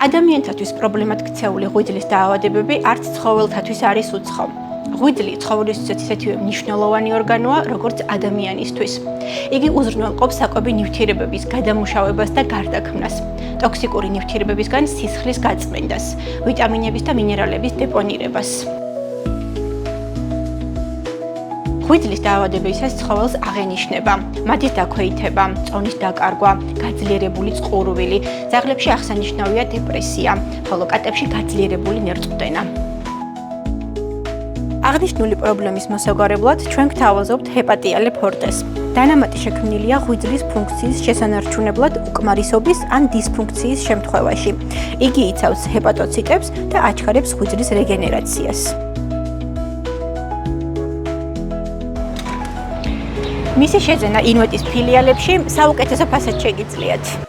ადამიანთათვის პრობლემად ქცეული ღვიძლის დაავადებები არც ცხოველთათვის არის უცხო. ღვიძლი ცხოველისთვისაც ისეთივე მნიშვნელოვანი ორგანოა, როგორც ადამიანისთვის. იგი უზრუნველყოფს საკვები ნივთიერებების გადამუშავებას და გარდაქმნას, ტოქსიკური ნივთიერებებისგან სისხლის გაწმენდას, ვიტამინების და მინერალების დეპონირებას. ღვიძლის დაავადებისას ცხოველს აღენიშნება მათის დაქვეითება, წონის დაკარგვა, გაძლიერებული წყურვილი, ძაღლებში აღსანიშნავია დეპრესია, ხოლო კატებში გაძლიერებული ნერწყვდენა. აღნიშნული პრობლემის მოსაგვარებლად ჩვენ გვთავაზობთ ჰეპატიალე ფორტეს. დანამატი შექმნილია ღვიძლის ფუნქციის შესანარჩუნებლად უკმარისობის ან დისფუნქციის შემთხვევაში. იგი იცავს ჰეპატოციტებს და აჩქარებს ღვიძლის რეგენერაციას. მისი შეძენა ინვეტის ფილიალებში საუკეთესო ფასად შეგიძლიათ.